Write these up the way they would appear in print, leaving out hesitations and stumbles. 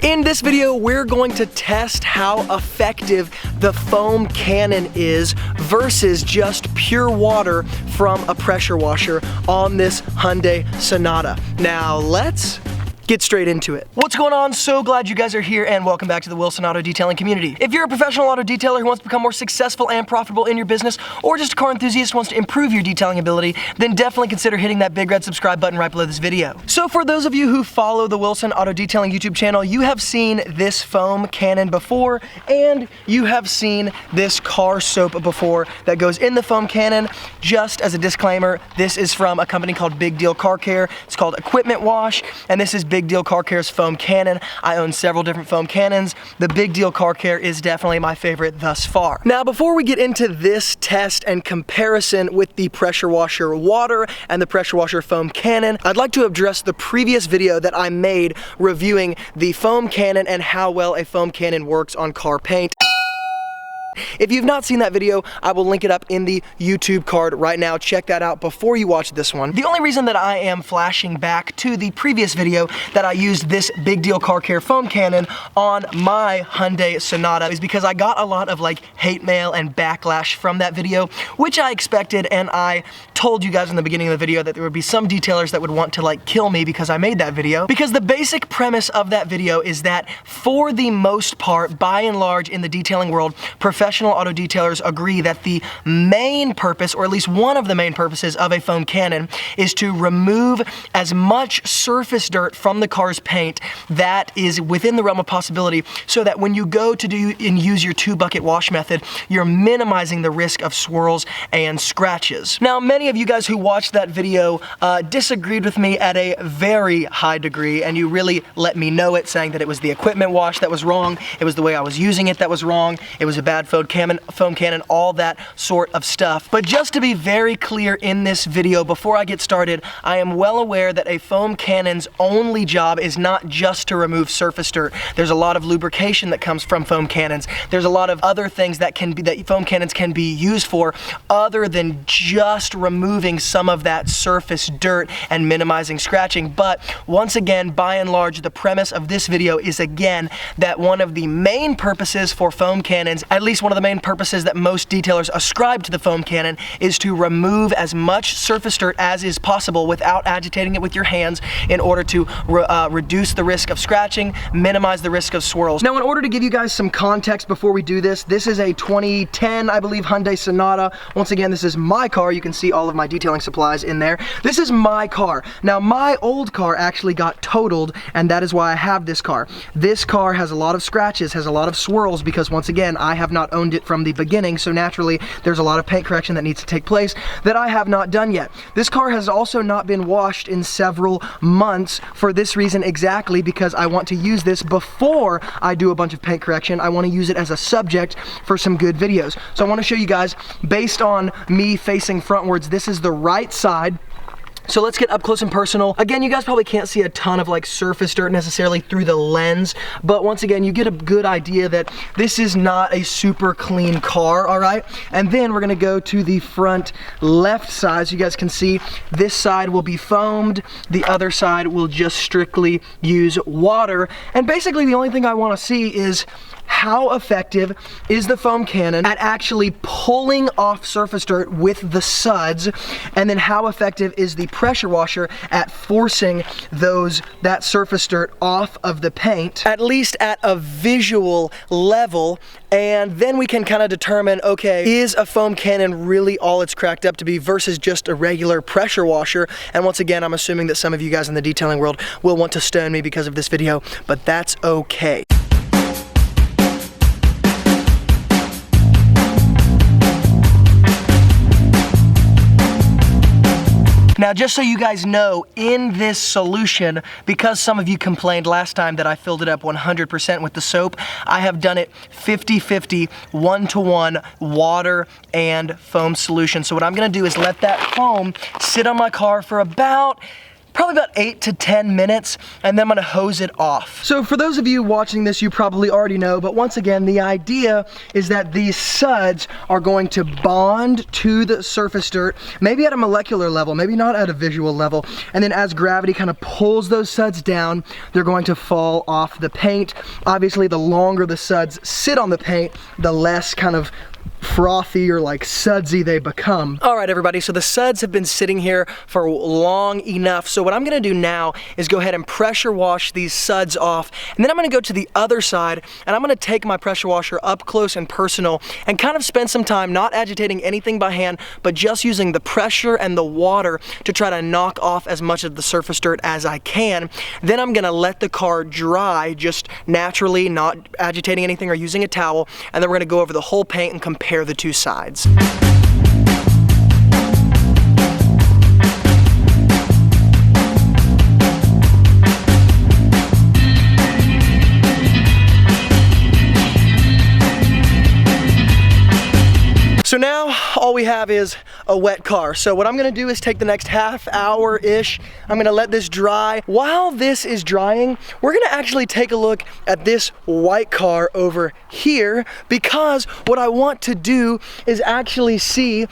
In this video, we're going to test how effective the foam cannon is versus just pure water from a pressure washer on this Hyundai Sonata. Now let's get straight into it. What's going on? So glad you guys are here and welcome back to the Wilson Auto Detailing community. If you're a professional auto detailer who wants to become more successful and profitable in your business, or just a car enthusiast who wants to improve your detailing ability, then definitely consider hitting that big red subscribe button right below this video. So for those of you who follow the Wilson Auto Detailing YouTube channel, you have seen this foam cannon before, and you have seen this car soap before that goes in the foam cannon. Just as a disclaimer, this is from a company called Big Deal Car Care. It's called Equipment Wash, and this is Big Deal Car Care's foam cannon. I own several different foam cannons. The Big Deal Car Care is definitely my favorite thus far. Now, before we get into this test and comparison with the pressure washer water and the pressure washer foam cannon, I'd like to address the previous video that I made reviewing the foam cannon and how well a foam cannon works on car paint. If you've not seen that video, I will link it up in the YouTube card right now. Check that out before you watch this one. The only reason that I am flashing back to the previous video that I used this Big Deal Car Care foam cannon on my Hyundai Sonata is because I got a lot of hate mail and backlash from that video, which I expected, and I told you guys in the beginning of the video that there would be some detailers that would want to kill me because I made that video. Because the basic premise of that video is that for the most part, by and large in the detailing world, professional auto detailers agree that the main purpose, or at least one of the main purposes of a foam cannon, is to remove as much surface dirt from the car's paint that is within the realm of possibility, so that when you go to do and use your 2-bucket wash method, you're minimizing the risk of swirls and scratches. Now, many of you guys who watched that video disagreed with me at a very high degree, and you really let me know it, saying that it was the equipment wash that was wrong, it was the way I was using it that was wrong, it was a bad foam cannon, all that sort of stuff. But just to be very clear in this video, before I get started, I am well aware that a foam cannon's only job is not just to remove surface dirt. There's a lot of lubrication that comes from foam cannons. There's a lot of other things that foam cannons can be used for other than just removing some of that surface dirt and minimizing scratching. But once again, by and large, the premise of this video is again that one of the main purposes for foam cannons, at least one of the main purposes that most detailers ascribe to the foam cannon, is to remove as much surface dirt as is possible without agitating it with your hands in order to reduce the risk of scratching, minimize the risk of swirls. Now, in order to give you guys some context before we do this, this is a 2010, I believe, Hyundai Sonata. Once again, this is my car. You can see all of my detailing supplies in there. This is my car. Now, my old car actually got totaled, and that is why I have this car. This car has a lot of scratches, has a lot of swirls, because once again, I have not owned it from the beginning, so naturally there's a lot of paint correction that needs to take place that I have not done yet. This car has also not been washed in several months for this reason exactly, because I want to use this before I do a bunch of paint correction. I want to use it as a subject for some good videos. So I want to show you guys, based on me facing frontwards, this is the right side. So let's get up close and personal. Again, you guys probably can't see a ton of surface dirt necessarily through the lens, but once again, you get a good idea that this is not a super clean car, all right? And then we're gonna go to the front left side. So you guys can see this side will be foamed, the other side will just strictly use water. And basically the only thing I wanna see is how effective is the foam cannon at actually pulling off surface dirt with the suds, and then how effective is the pressure washer at forcing that surface dirt off of the paint, at least at a visual level. And then we can kind of determine, okay, is a foam cannon really all it's cracked up to be versus just a regular pressure washer? And once again, I'm assuming that some of you guys in the detailing world will want to stone me because of this video, but that's okay. Now, just so you guys know, in this solution, because some of you complained last time that I filled it up 100% with the soap, I have done it 50-50, 1-to-1 water and foam solution. So what I'm gonna do is let that foam sit on my car for about probably about 8 to 10 minutes, and then I'm gonna hose it off. So for those of you watching this, you probably already know, but once again, the idea is that these suds are going to bond to the surface dirt, maybe at a molecular level, maybe not at a visual level, and then as gravity kind of pulls those suds down, they're going to fall off the paint. Obviously, the longer the suds sit on the paint, the less kind of frothy or like sudsy they become. All right, everybody, so the suds have been sitting here for long enough. So what I'm gonna do now is go ahead and pressure wash these suds off. And then I'm gonna go to the other side and I'm gonna take my pressure washer up close and personal and kind of spend some time not agitating anything by hand, but just using the pressure and the water to try to knock off as much of the surface dirt as I can. Then I'm gonna let the car dry just naturally, not agitating anything or using a towel. And then we're gonna go over the whole paint and compare the two sides. So now all we have is a wet car. So what I'm gonna do is take the next half hour-ish, I'm gonna let this dry. While this is drying, we're gonna actually take a look at this white car over here, because what I want to do is actually see,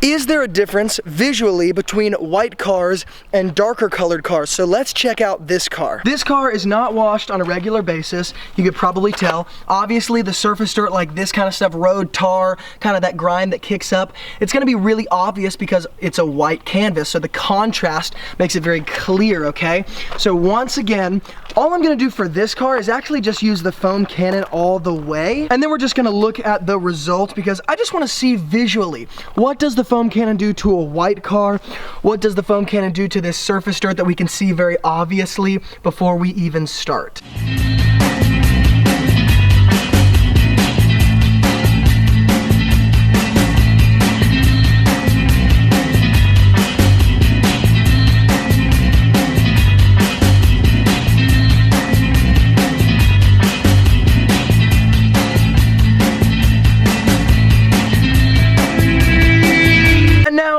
is there a difference visually between white cars and darker colored cars? So let's check out this car. This car is not washed on a regular basis. You could probably tell. Obviously the surface dirt, like this kind of stuff, road tar, kind of that grime that kicks up, it's gonna be really obvious because it's a white canvas. So the contrast makes it very clear, okay? So once again, all I'm gonna do for this car is actually just use the foam cannon all the way. And then we're just gonna look at the result because I just wanna see visually, what does the foam cannon do to a white car? What does the foam cannon do to this surface dirt that we can see very obviously before we even start?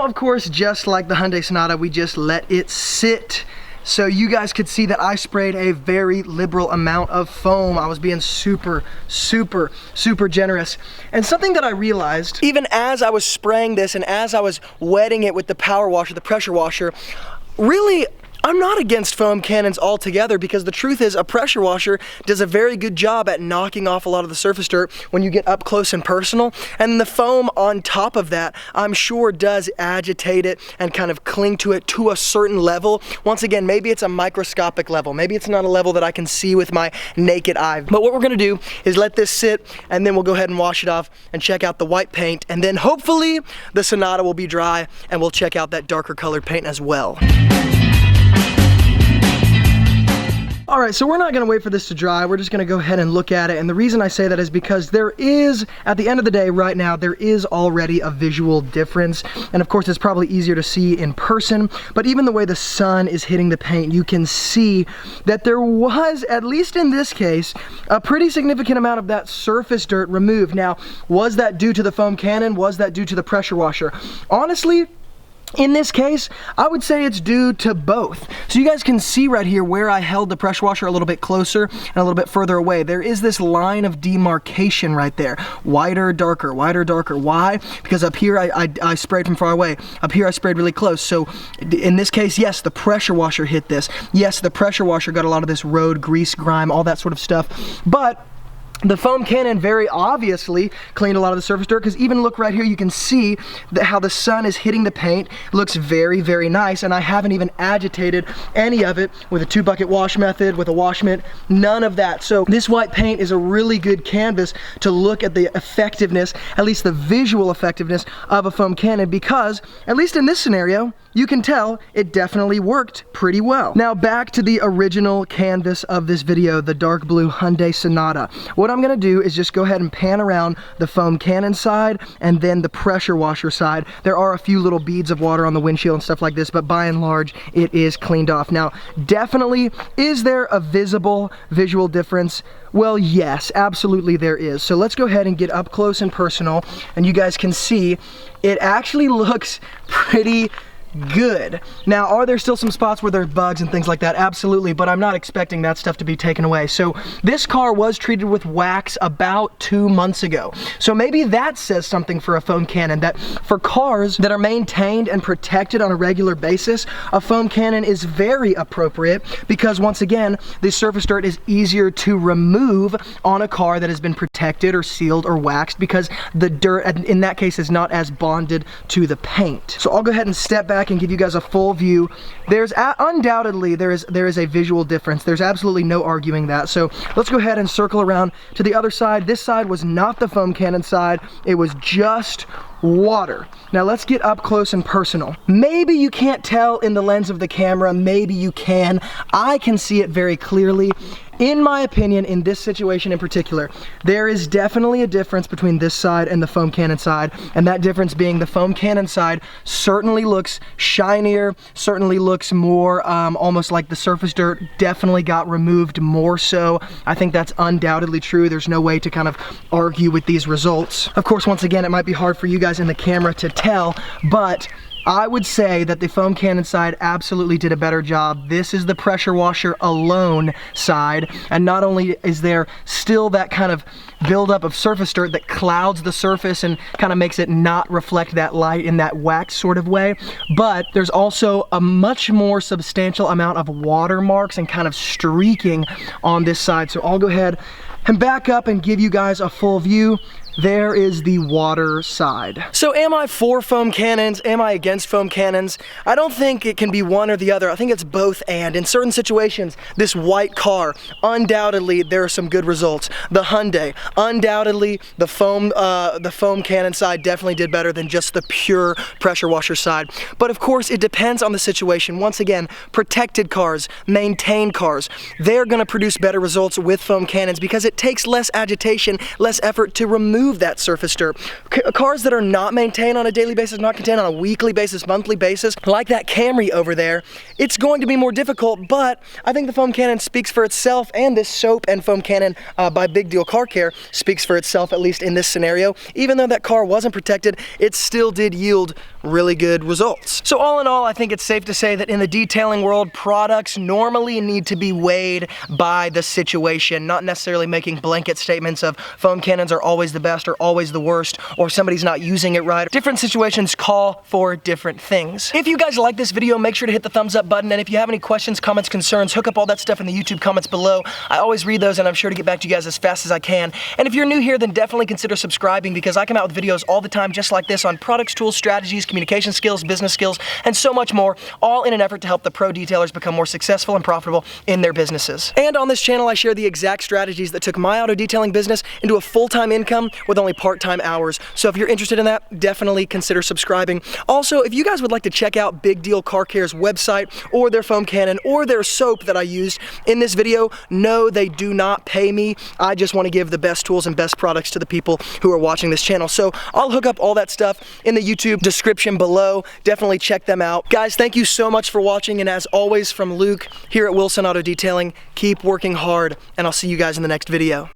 Of course, just like the Hyundai Sonata, we just let it sit. So you guys could see that I sprayed a very liberal amount of foam. I was being super generous. And something that I realized, even as I was spraying this and as I was wetting it with the power washer, the pressure washer, really, I'm not against foam cannons altogether, because the truth is a pressure washer does a very good job at knocking off a lot of the surface dirt when you get up close and personal. And the foam on top of that, I'm sure does agitate it and kind of cling to it to a certain level. Once again, maybe it's a microscopic level. Maybe it's not a level that I can see with my naked eye. But what we're gonna do is let this sit, and then we'll go ahead and wash it off and check out the white paint. And then hopefully the Sonata will be dry and we'll check out that darker colored paint as well. All right, so we're not gonna wait for this to dry. We're just gonna go ahead and look at it. And the reason I say that is because there is, at the end of the day right now, there is already a visual difference. And of course, it's probably easier to see in person, but even the way the sun is hitting the paint, you can see that there was, at least in this case, a pretty significant amount of that surface dirt removed. Now, was that due to the foam cannon? Was that due to the pressure washer? Honestly, in this case, I would say it's due to both. So you guys can see right here where I held the pressure washer a little bit closer and a little bit further away. There is this line of demarcation right there. Wider, darker, wider, darker. Why? Because up here I sprayed from far away. Up here I sprayed really close. So in this case, yes, the pressure washer hit this. Yes, the pressure washer got a lot of this road grease, grime, all that sort of stuff. But the foam cannon very obviously cleaned a lot of the surface dirt, because even look right here, you can see that how the sun is hitting the paint. It looks very nice, and I haven't even agitated any of it with a 2-bucket wash method, with a wash mitt, none of that. So this white paint is a really good canvas to look at the effectiveness, at least the visual effectiveness of a foam cannon, because at least in this scenario, you can tell it definitely worked pretty well. Now back to the original canvas of this video, the dark blue Hyundai Sonata. What I'm gonna do is just go ahead and pan around the foam cannon side and then the pressure washer side. There are a few little beads of water on the windshield and stuff like this, but by and large, it is cleaned off. Now, definitely, is there a visual difference? Well, yes, absolutely there is. So let's go ahead and get up close and personal, and you guys can see it actually looks pretty good. Now, are there still some spots where there's bugs and things like that? Absolutely, but I'm not expecting that stuff to be taken away. So this car was treated with wax about 2 months ago. So maybe that says something for a foam cannon, that for cars that are maintained and protected on a regular basis, a foam cannon is very appropriate because once again, the surface dirt is easier to remove on a car that has been protected or sealed or waxed because the dirt in that case is not as bonded to the paint. So I'll go ahead and step back and give you guys a full view. There's undoubtedly there is a visual difference. There's absolutely no arguing that. So let's go ahead and circle around to the other side. This side was not the foam cannon side. It was just water. Now let's get up close and personal. Maybe you can't tell in the lens of the camera, maybe you can. I can see it very clearly. In my opinion, in this situation in particular, there is definitely a difference between this side and the foam cannon side, and that difference being the foam cannon side certainly looks shinier, certainly looks more almost like the surface dirt definitely got removed more so. I think that's undoubtedly true. There's no way to kind of argue with these results. Of course, once again, it might be hard for you guys in the camera to tell, but I would say that the foam cannon side absolutely did a better job. This is the pressure washer alone side, and not only is there still that kind of buildup of surface dirt that clouds the surface and kind of makes it not reflect that light in that wax sort of way, but there's also a much more substantial amount of watermarks and kind of streaking on this side. So I'll go ahead and back up and give you guys a full view. There is the water side. So am I for foam cannons? Am I against foam cannons? I don't think it can be one or the other. I think it's both and. In certain situations, this white car, undoubtedly there are some good results. The Hyundai, undoubtedly the foam cannon side definitely did better than just the pure pressure washer side. But of course, it depends on the situation. Once again, protected cars, maintained cars, they're gonna produce better results with foam cannons because it takes less agitation, less effort to remove that surface dirt. Cars that are not maintained on a daily basis, not maintained on a weekly basis, monthly basis, like that Camry over there, it's going to be more difficult, but I think the foam cannon speaks for itself, and this soap and foam cannon by Big Deal Car Care speaks for itself, at least in this scenario. Even though that car wasn't protected, it still did yield really good results. So all in all, I think it's safe to say that in the detailing world, products normally need to be weighed by the situation, not necessarily making blanket statements of foam cannons are always the best or always the worst, or somebody's not using it right. Different situations call for different things. If you guys like this video, make sure to hit the thumbs up button, and if you have any questions, comments, concerns, hook up all that stuff in the YouTube comments below. I always read those, and I'm sure to get back to you guys as fast as I can. And if you're new here, then definitely consider subscribing because I come out with videos all the time just like this on products, tools, strategies, communication skills, business skills, and so much more, all in an effort to help the pro detailers become more successful and profitable in their businesses. And on this channel, I share the exact strategies that took my auto detailing business into a full-time income with only part-time hours. So if you're interested in that, definitely consider subscribing. Also, if you guys would like to check out Big Deal Car Care's website or their foam cannon or their soap that I used in this video, no, they do not pay me. I just want to give the best tools and best products to the people who are watching this channel. So I'll hook up all that stuff in the YouTube description below. Definitely check them out. Guys, thank you so much for watching, and as always from Luke here at Wilson Auto Detailing, keep working hard, and I'll see you guys in the next video.